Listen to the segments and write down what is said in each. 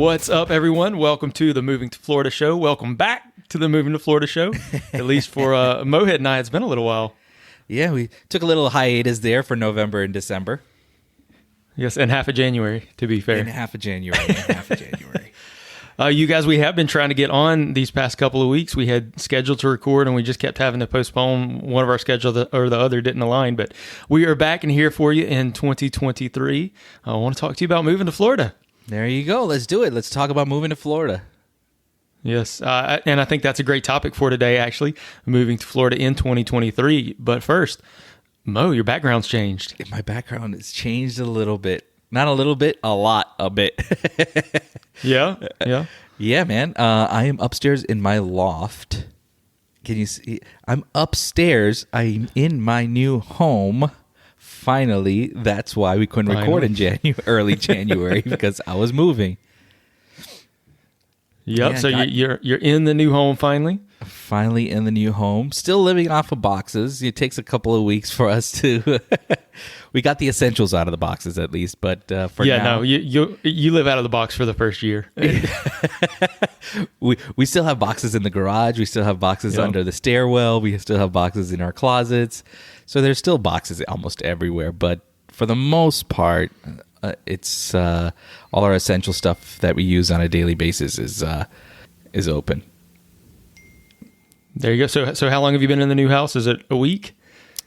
What's up, everyone? Welcome to the Moving to Florida show. Welcome back to the Moving to Florida show. At least for Mohead and I, it's been a little while. Yeah, we took a little hiatus there for November and December. Yes, and half of January, to be fair. And half of January. You guys, we have been trying to get on these past couple of weeks. We had scheduled to record, and we just kept having to postpone. One of our schedules or the other didn't align, but we are back and here for you in 2023. I want to talk to you about moving to Florida. There you go. Let's do it. Let's talk about moving to Florida. Yes, and I think that's a great topic for today, actually, moving to Florida in 2023. But first, Mo, your background's changed. My background has changed a little bit. Not a little bit, a bit. Yeah. Yeah, man. I am upstairs in my loft. Can you see? I'm upstairs. I'm in my new home. Finally, that's why we couldn't record in early January because I was moving. Yep. Yeah, so you're in the new home finally. Finally in the new home. Still living off of boxes. It takes a couple of weeks for us to. We got the essentials out of the boxes at least, but for now, no, you live out of the box for the first year. we still have boxes in the garage. We still have boxes under the stairwell. We still have boxes in our closets. So there's still boxes almost everywhere, but for the most part, it's all our essential stuff that we use on a daily basis is open. There you go. So how long have you been in the new house? Is it a week?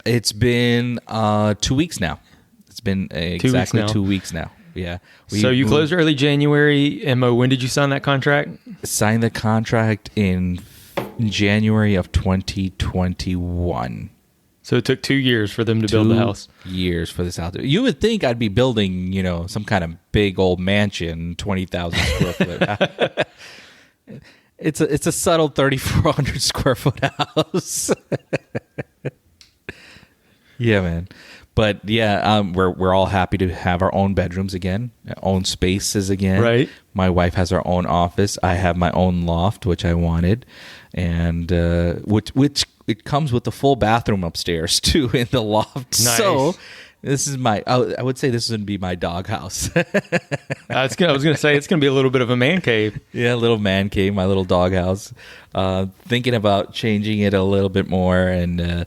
It's been 2 weeks now. It's been exactly 2 weeks now. Yeah. So you closed early January. And Mo, when did you sign that contract? Signed the contract in January of 2021. So it took 2 years for them to build the house. 2 years for this house. You would think I'd be building, some kind of big old mansion, 20,000 square foot. It's a subtle 3,400 square foot house. Yeah, man. But yeah, we're all happy to have our own bedrooms again, own spaces again. Right. My wife has her own office. I have my own loft, which I wanted, and which it comes with the full bathroom upstairs too in the loft. Nice. So this is I would say this would be my doghouse. I was going to say it's going to be a little bit of a man cave. Yeah, a little man cave, my little doghouse. Thinking about changing it a little bit more and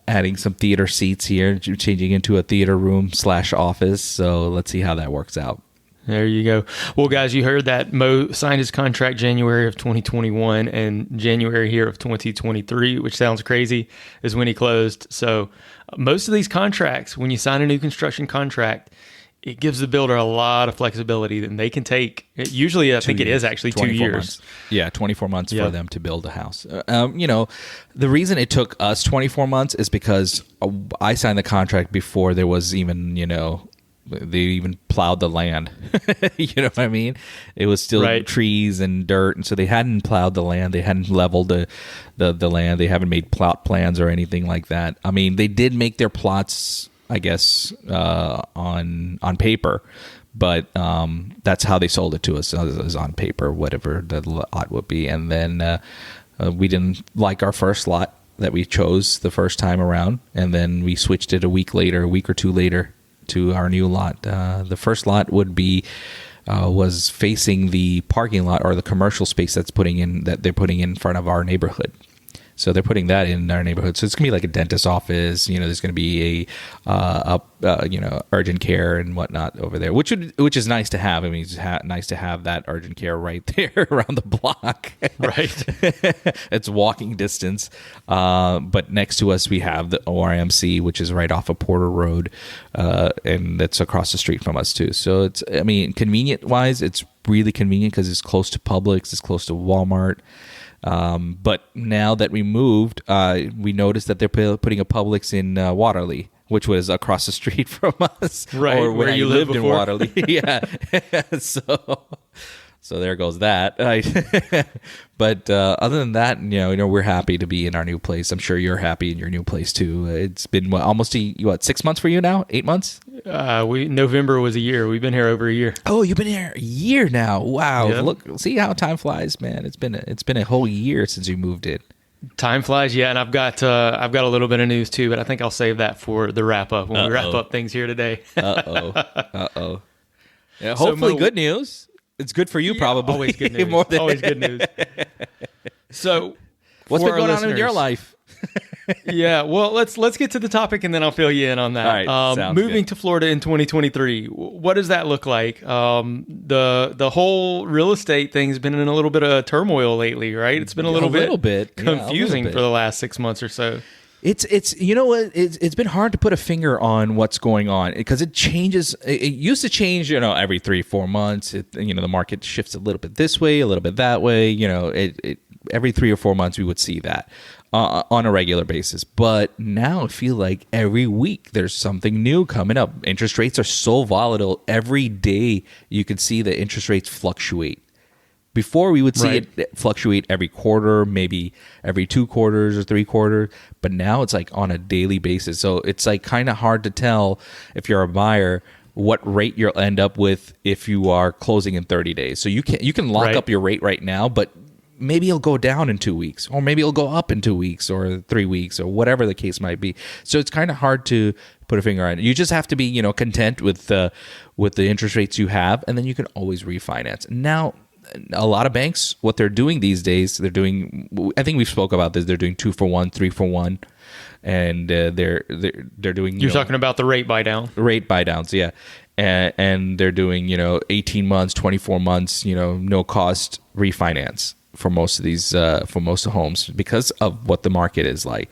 adding some theater seats here, changing into a theater room / office. So let's see how that works out. There you go. Well, guys, you heard that Mo signed his contract January of 2021 and January here of 2023, which sounds crazy, is when he closed. So most of these contracts, when you sign a new construction contract, it gives the builder a lot of flexibility and they can take, usually I think it is actually 2 years. Months. Yeah, 24 months for them to build a house. The reason it took us 24 months is because I signed the contract before there was even, they even plowed the land. You know what I mean? It was still trees and dirt, and so they hadn't plowed the land. They hadn't leveled the land. They haven't made plot plans or anything like that. I mean, they did make their plots, I guess, on paper, but that's how they sold it to us, as on paper, whatever the lot would be. And then we didn't like our first lot that we chose the first time around, and then we switched it a week or two later, to our new lot. The first lot was facing the parking lot or the commercial space that they're putting in front of our neighborhood. So they're putting that in our neighborhood. So it's gonna be like a dentist's office. There's gonna be a urgent care and whatnot over there, which is nice to have. I mean, it's nice to have that urgent care right there around the block. Right. It's walking distance. But next to us we have the ORMC, which is right off of Porter Road, and that's across the street from us too. So convenient wise, it's really convenient because it's close to Publix, it's close to Walmart. But now that we moved, we noticed that they're putting a Publix in Waterley, which was across the street from us. Right, or where you lived in Waterley. Yeah. So there goes that. But other than that, we're happy to be in our new place. I'm sure you're happy in your new place too. It's been almost 6 months for you now? 8 months? November was a year. We've been here over a year. Oh, you've been here a year now. Wow. Yep. Look, see how time flies, man. It's been a whole year since you moved in. Time flies, yeah, and I've got a little bit of news too, but I think I'll save that for the wrap up when we wrap up things here today. Uh-oh. Yeah, hopefully good news. It's good for you, probably. Always good news. Always good news. So, what's been going on in your life? Yeah, well, let's get to the topic, and then I'll fill you in on that. All right, moving good. to Florida in 2023, what does that look like? The whole real estate thing's been in a little bit of turmoil lately, right? It's been a little bit confusing for the last 6 months or so. It's you know what, it's been hard to put a finger on what's going on because it changes. It used to change, every 3-4 months. The market shifts a little bit this way, a little bit that way. Every 3 or 4 months we would see that on a regular basis. But now I feel like every week there's something new coming up. Interest rates are so volatile. Every day you can see the interest rates fluctuate. Before we would see it fluctuate every quarter, maybe every 2 quarters or 3 quarters, but now it's like on a daily basis. So it's like kind of hard to tell if you're a buyer what rate you'll end up with if you are closing in 30 days. So you can lock up your rate right now, but maybe it'll go down in 2 weeks, or maybe it'll go up in 2 weeks or 3 weeks, or whatever the case might be. So it's kind of hard to put a finger on it. You just have to be, content with the interest rates you have, and then you can always refinance. Now, a lot of banks, what they're doing these days, I think we spoke about this. They're doing 2-for-1, 3-for-1, and they're doing. You're talking about the rate buy down. Rate buy downs, yeah, and they're doing 18 months, 24 months, no cost refinance for most of these for most of homes because of what the market is like.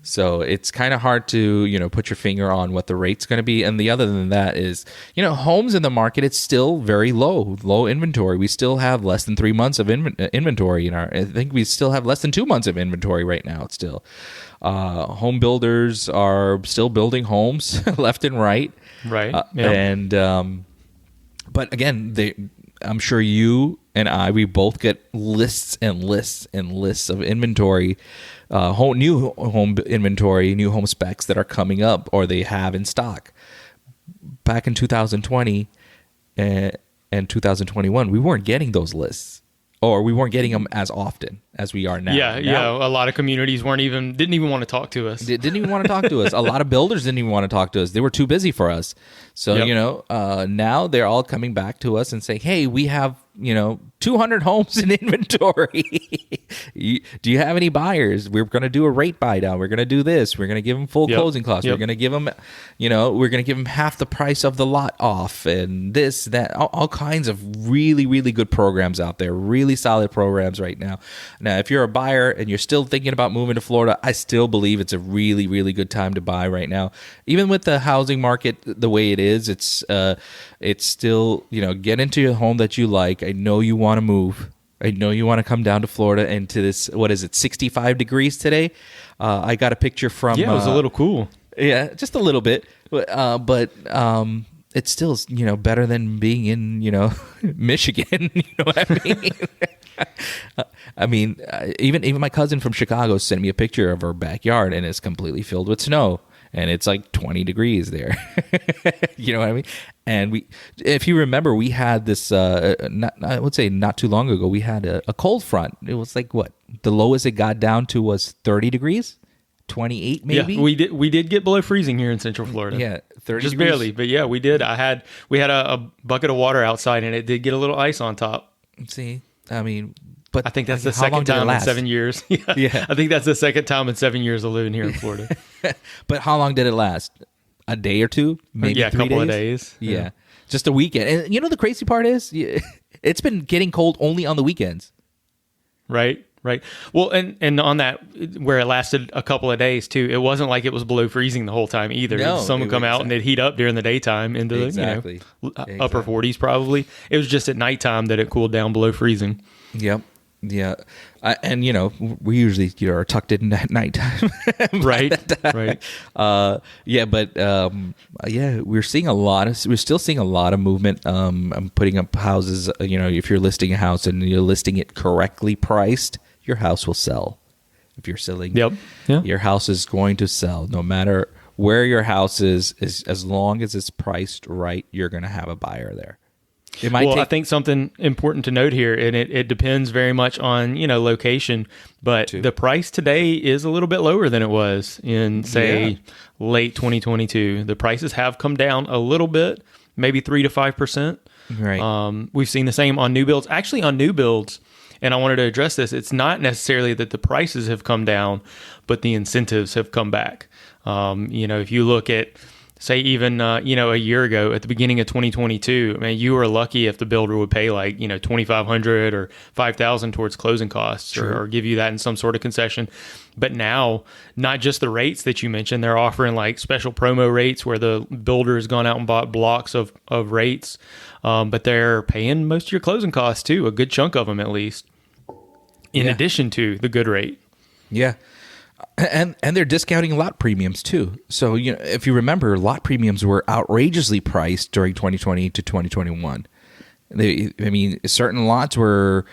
So it's kind of hard to, put your finger on what the rate's going to be. And the other than that is, homes in the market, it's still very low inventory. We still have less than 3 months of inventory I think we still have less than 2 months of inventory right now. It's still, home builders are still building homes left and right. Right. But again, I'm sure you and we both get lists and lists and lists of inventory, new home inventory, new home specs that are coming up or they have in stock. Back in 2020 and 2021, we weren't getting those lists, or we weren't getting them as often as we are now. Yeah. A lot of communities didn't even want to talk to us. Didn't even want to talk to us. A lot of builders didn't even want to talk to us. They were too busy for us. So, now they're all coming back to us and saying, hey, we have, 200 homes in inventory. Do you have any buyers? We're going to do a rate buy down. We're going to do this. We're going to give them full closing costs. We're going to give them, we're going to give them half the price of the lot off, and this, that, all kinds of really, really good programs out there. Really solid programs right now. Now, if you're a buyer and you're still thinking about moving to Florida, I still believe it's a really, really good time to buy right now. Even with the housing market the way it is, it's still, get into a home that you like. I know you want to move. I know you want to come down to Florida and to this, 65 degrees today? I got a picture from... Yeah, it was a little cool. Yeah, just a little bit. But it's still, better than being in, Michigan. You know what I mean? I mean, even my cousin from Chicago sent me a picture of her backyard, and it's completely filled with snow. And it's like 20 degrees there. You know what I mean? And if you remember, we had this, I would say not too long ago, we had a cold front. It was like, what? The lowest it got down to was 30 degrees? 28 maybe? Yeah, we did get below freezing here in Central Florida. Yeah, 30 Just degrees. barely, but yeah, we did. We had a bucket of water outside, and it did get a little ice on top. See, I mean... But I think that's the second time in 7 years. Yeah. I think that's the second time in 7 years of living here in Florida. But how long did it last? A day or two? Maybe 3 days? A couple of days. Yeah. Just a weekend. And the crazy part is, it's been getting cold only on the weekends. Right. Well, and on that, where it lasted a couple of days too, it wasn't like it was below freezing the whole time either. No, the sun would come out and they'd heat up during the daytime into the upper 40s probably. It was just at nighttime that it cooled down below freezing. Yep. Yeah, and we usually are tucked in at nighttime, right? We're still seeing a lot of movement. I'm putting up houses. If you're listing a house and you're listing it correctly priced, your house will sell. If you're selling, your house is going to sell no matter where your house is as long as it's priced right. You're going to have a buyer there. I think something important to note here, and it depends very much on location, but the price today is a little bit lower than it was in late 2022. The prices have come down a little bit, maybe 3 to 5%. Right. We've seen the same on new builds. Actually, on new builds, and I wanted to address this, it's not necessarily that the prices have come down, but the incentives have come back. If you look at, say, even, a year ago at the beginning of 2022, I mean, you were lucky if the builder would pay like, $2,500 or $5,000 towards closing costs or give you that in some sort of concession. But now, not just the rates that you mentioned, they're offering like special promo rates where the builder has gone out and bought blocks of rates, but they're paying most of your closing costs too, a good chunk of them at least, in addition to the good rate. Yeah. And they're discounting lot premiums too. So if you remember, lot premiums were outrageously priced during 2020 to 2021. Certain lots were,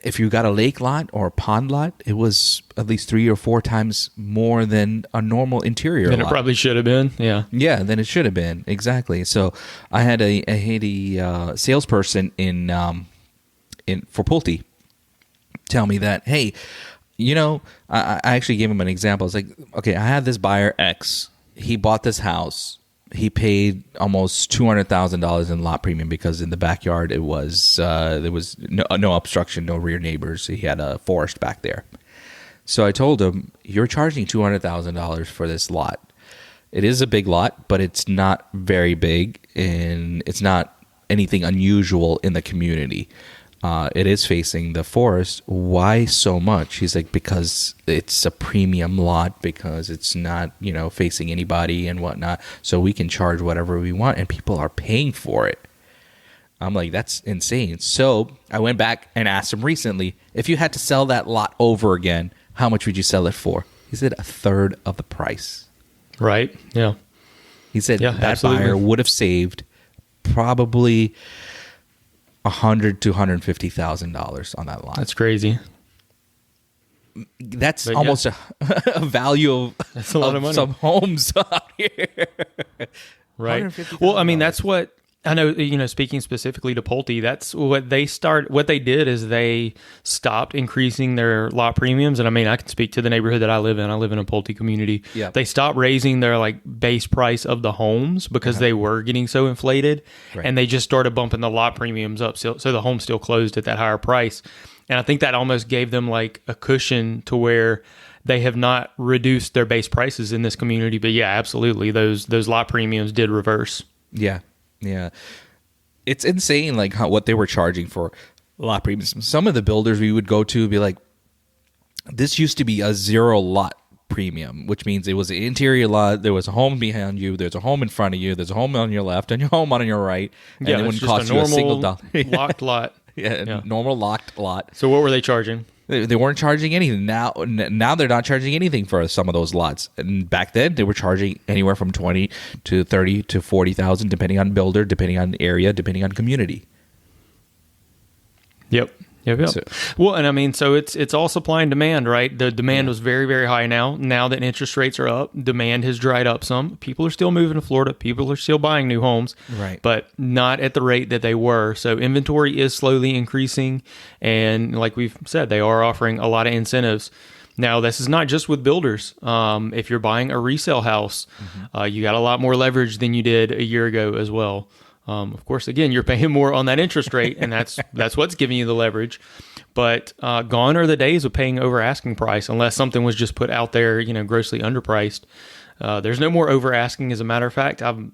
if you got a lake lot or a pond lot, it was at least 3 or 4 times more than a normal interior lot. Than it probably should have been. Yeah. Yeah, than it should have been. Exactly. So I had a salesperson in for Pulte tell me that, hey, I actually gave him an example. It's like, okay, I had this buyer X. He bought this house. He paid almost $200,000 in lot premium because in the backyard there was no obstruction, no rear neighbors. He had a forest back there. So I told him, you're charging $200,000 for this lot. It is a big lot, but it's not very big, and it's not anything unusual in the community. It is facing the forest. Why so much? He's like, because it's a premium lot, because it's not, facing anybody and whatnot. So we can charge whatever we want, and people are paying for it. I'm like, that's insane. So I went back and asked him recently, if you had to sell that lot over again, how much would you sell it for? He said a third of the price. Right. Yeah. He said that absolutely. buyer would have saved probably $100,000 to $150,000 on that lot. That's crazy. That's almost a value of, that's a lot of money. Some homes out here. Right. Well, that's what I know, speaking specifically to Pulte, that's what they did is they stopped increasing their lot premiums. And I can speak to the neighborhood that I live in. I live in a Pulte community. Yeah. They stopped raising their base price of the homes because they were getting so inflated. Right. And they just started bumping the lot premiums up. So the home still closed at that higher price. And I think that almost gave them a cushion to where they have not reduced their base prices in this community. But yeah, absolutely. Those lot premiums did reverse. Yeah. Yeah, it's insane, what they were charging for lot premiums. Some of the builders we would go to would be like, this used to be a 0 lot premium, which means it was an interior lot. There was a home behind you. There's a home in front of you. There's a home on your left and your home on your right. And it wouldn't cost you a single dollar. Locked lot. Normal locked lot. So what were they charging? They weren't charging anything. Now they're not charging anything for some of those lots. And back then they were charging anywhere from 20 to 30 to 40,000, depending on builder, depending on area, depending on community. Yep. So, well, and so it's all supply and demand, right? The demand was very, very high now. Now that interest rates are up, demand has dried up some. People are still moving to Florida. People are still buying new homes, right? But not at the rate that they were. So inventory is slowly increasing. And like we've said, they are offering a lot of incentives. Now, this is not just with builders. If you're buying a resale house, you got a lot more leverage than you did a year ago as well. Of course, again, you're paying more on that interest rate, and that's what's giving you the leverage. But gone are the days of paying over asking price, unless something was just put out there, grossly underpriced. There's no more over asking. As a matter of fact, I'm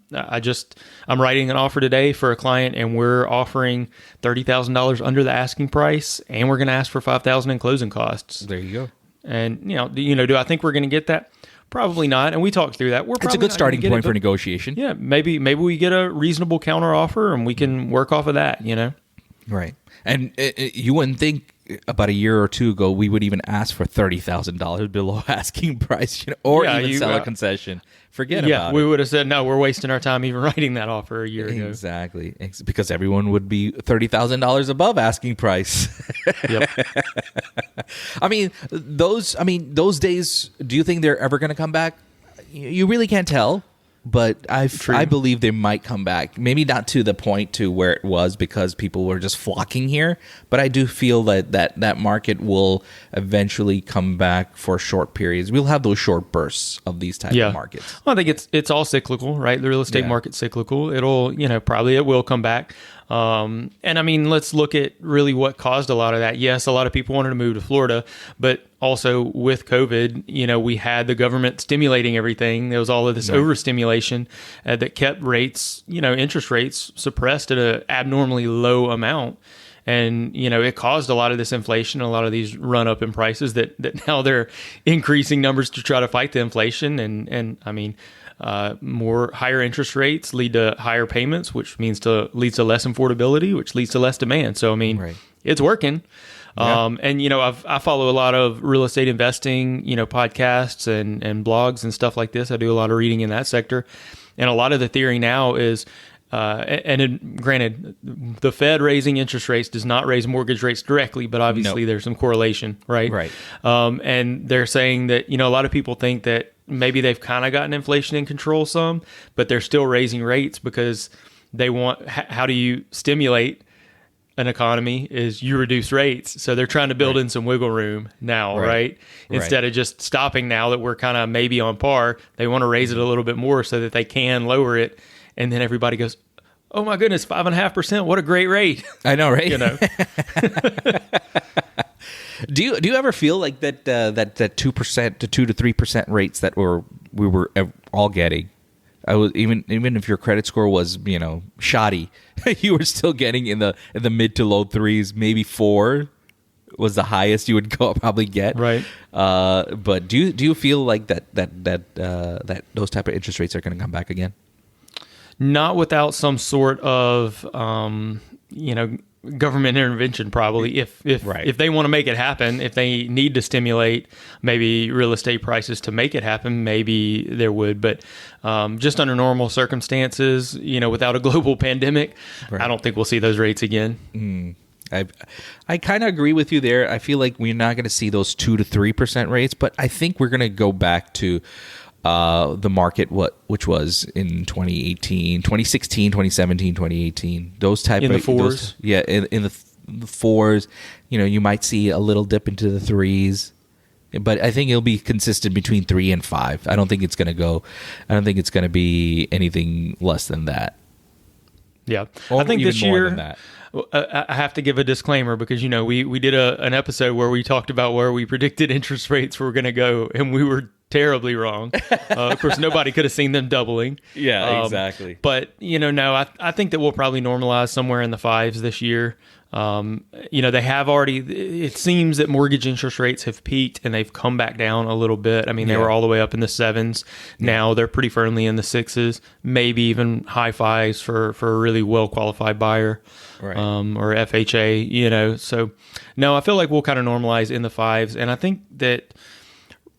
writing an offer today for a client, and we're offering $30,000 under the asking price, and we're going to ask for $5,000 in closing costs. There you go. And do I think we're going to get that? Probably not, and we talked through that. It's a good starting point for negotiation. Yeah, maybe we get a reasonable counter offer, and we can work off of that. Right. And you wouldn't think about a year or two ago we would even ask for $30,000 below asking price, or even sell a concession. Forget about it. Yeah, we would have said no. We're wasting our time even writing that offer a year ago. Exactly, because everyone would be $30,000 above asking price. Yep. Those days. Do you think they're ever going to come back? You really can't tell. but I believe they might come back. Maybe not to the point to where it was because people were just flocking here, but I do feel that market will eventually come back for short periods. We'll have those short bursts of these type of markets. Well, I think it's all cyclical, right? The real estate market's cyclical. It'll, probably it will come back. And I mean, let's look at really what caused a lot of that. Yes, a lot of people wanted to move to Florida, but also with COVID, we had the government stimulating everything. There was all of this overstimulation that kept rates, interest rates suppressed at an abnormally low amount. And, it caused a lot of this inflation, a lot of these run up in prices that now they're increasing numbers to try to fight the inflation. And I mean, more higher interest rates lead to higher payments, which leads to less affordability, which leads to less demand. So, I mean, it's working. Yeah. And, I follow a lot of real estate investing, podcasts and blogs and stuff like this. I do a lot of reading in that sector. And a lot of the theory now is, granted, the Fed raising interest rates does not raise mortgage rates directly, but obviously there's some correlation, right? Right. And they're saying that, a lot of people think that maybe they've kind of gotten inflation in control some, but they're still raising rates because they want, how do you stimulate an economy is you reduce rates. So they're trying to build in some wiggle room now, right? Instead of just stopping now that we're kind of maybe on par, they want to raise it a little bit more so that they can lower it. And then everybody goes, oh my goodness, 5.5%. What a great rate. I know, right? Do you ever feel like that 2% to 2 to 3% rates that we were all getting? I was even if your credit score was shoddy, you were still getting in the mid to low threes, maybe 4 was the highest you would probably get. Right. But do you feel like that those type of interest rates are going to come back again? Not without some sort of government intervention, probably. If they want to make it happen, if they need to stimulate maybe real estate prices to make it happen, maybe there would. But just under normal circumstances, without a global pandemic, I don't think we'll see those rates again. I kind of agree with you there. I feel like we're not going to see those 2 to 3% rates, but I think we're going to go back to the market which was in 2018, 2016, 2017, 2018. Those type in of the fours. In the fours. You might see a little dip into the threes, but I think it'll be consistent between 3 and 5. I don't think it's going to be anything less than that. Yeah, or I think even this more year. Than that. I have to give a disclaimer because, we did an episode where we talked about where we predicted interest rates were going to go, and we were terribly wrong. Of course, nobody could have seen them doubling. Yeah, exactly. But, no, I think that we'll probably normalize somewhere in the 5s this year. They have already, it seems that mortgage interest rates have peaked and they've come back down a little bit. I mean, they were all the way up in the 7s. Now they're pretty firmly in the 6s, maybe even high 5s for a really well-qualified buyer. Right. Or FHA, So, no, I feel like we'll kind of normalize in the 5s. And I think that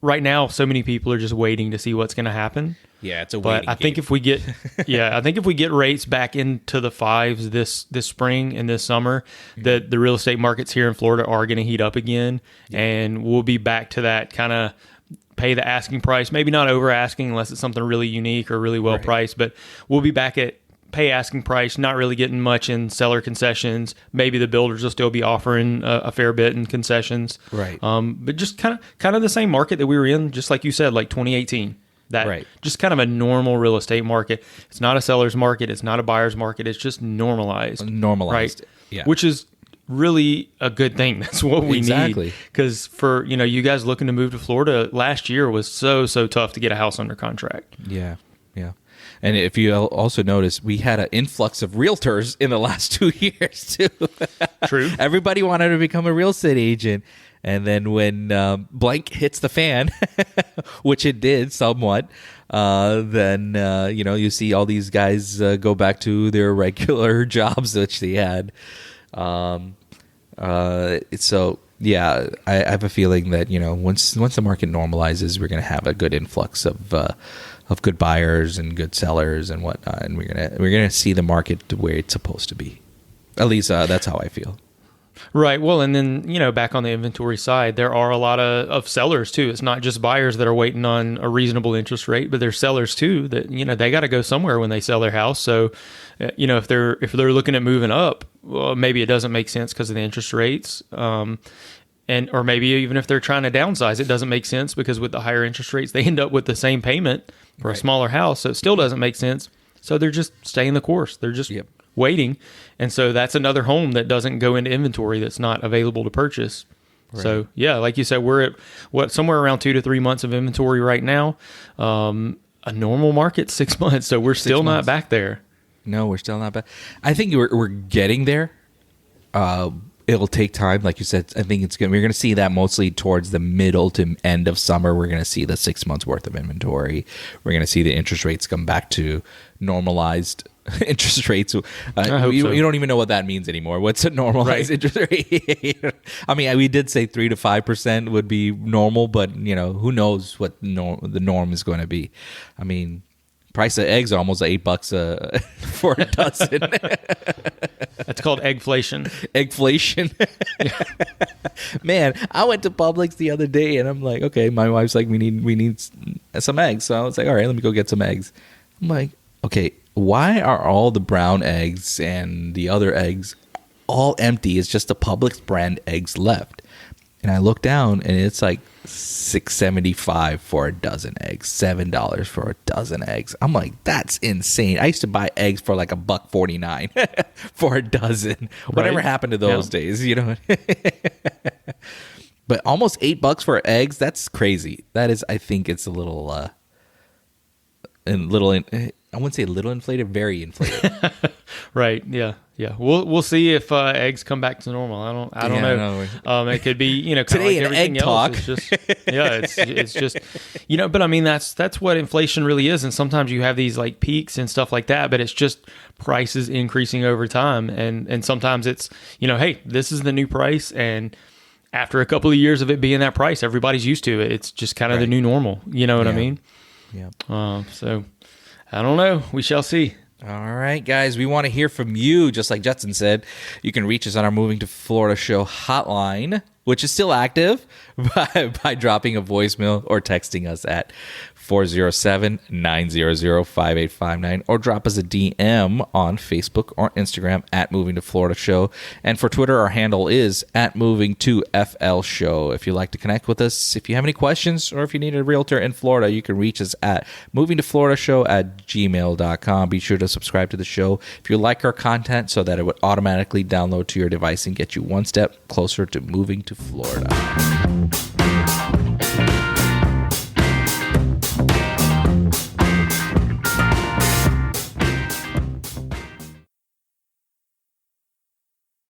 right now, so many people are just waiting to see what's going to happen. Yeah, it's a waiting But I think game. if we get rates back into the 5s this spring and this summer, that the real estate markets here in Florida are going to heat up again, and we'll be back to that kind of pay the asking price. Maybe not over asking unless it's something really unique or really well priced, but we'll be back at pay asking price, not really getting much in seller concessions. Maybe the builders will still be offering a fair bit in concessions. Right. But just kind of the same market that we were in, just like you said, like 2018. Just kind of a normal real estate market. It's not a seller's market. It's not a buyer's market. It's just normalized. Normalized. Right? Yeah. Which is really a good thing. That's what we need. Because for, you guys looking to move to Florida, last year was so tough to get a house under contract. Yeah. Yeah. And if you also notice, we had an influx of realtors in the last 2 years, too. True. Everybody wanted to become a real estate agent. And then when blank hits the fan, which it did somewhat, then, you see all these guys go back to their regular jobs which they had. So, yeah, I have a feeling that, once the market normalizes, we're going to have a good influx of good buyers and good sellers and whatnot, and we're gonna see the market where it's supposed to be. At least that's how I feel. Right. Well, and then, back on the inventory side, there are a lot of sellers too. It's not just buyers that are waiting on a reasonable interest rate, but there's sellers too that, they got to go somewhere when they sell their house. So, if they're looking at moving up, well, maybe it doesn't make sense because of the interest rates. Or maybe even if they're trying to downsize, it doesn't make sense because with the higher interest rates, they end up with the same payment for a smaller house. So it still doesn't make sense. So they're just staying the course. They're just waiting. And so that's another home that doesn't go into inventory that's not available to purchase. Right. So yeah, like you said, we're at somewhere around 2 to 3 months of inventory right now. A normal market 6 months. So we're still not back there. No, we're still not back. I think we're getting there. It'll take time, like you said. I think we're going to see that mostly towards the middle to end of summer. We're going to see the 6 months worth of inventory. We're going to see the interest rates come back to normalized interest rates. I hope so. You don't even know what that means anymore. What's a normalized interest rate? I mean, we did say 3 to 5% would be normal, but who knows what the norm is going to be? I mean, price of eggs are almost $8 for a dozen. That's called eggflation. Eggflation. Man, I went to Publix the other day and I'm like, okay, my wife's like, we need some eggs. So I was like, all right, let me go get some eggs. I'm like, okay, why are all the brown eggs and the other eggs all empty? It's just the Publix brand eggs left. And I look down and it's like $6.75 for a dozen eggs, $7 for a dozen eggs. I'm like, that's insane. I used to buy eggs for like $1.49 for a dozen. Right. Whatever happened to those days, But almost $8 for eggs, that's crazy. That is, I think it's a little, I wouldn't say a little inflated, very inflated. Right. Yeah. Yeah. We'll see if eggs come back to normal. I don't know. No. It could be, kind today of like everything egg talk. Else. It's just, it's just, but I mean, that's what inflation really is. And sometimes you have these like peaks and stuff like that, but it's just prices increasing over time. And sometimes it's, hey, this is the new price. And after a couple of years of it being that price, everybody's used to it. It's just kind of the new normal. You know what I mean? Yeah. So I don't know. We shall see. All right, guys, we want to hear from you. Just like Judson said, you can reach us on our Moving to Florida show hotline, which is still active, by dropping a voicemail or texting us at 407-900-5859, or drop us a DM on Facebook or Instagram at Moving to Florida Show. And for Twitter, our handle is at Moving to FL Show. If you'd like to connect with us, if you have any questions, or if you need a realtor in Florida, you can reach us at movingtofloridashow@gmail.com. Be sure to subscribe to the show if you like our content so that it would automatically download to your device and get you one step closer to moving to Florida.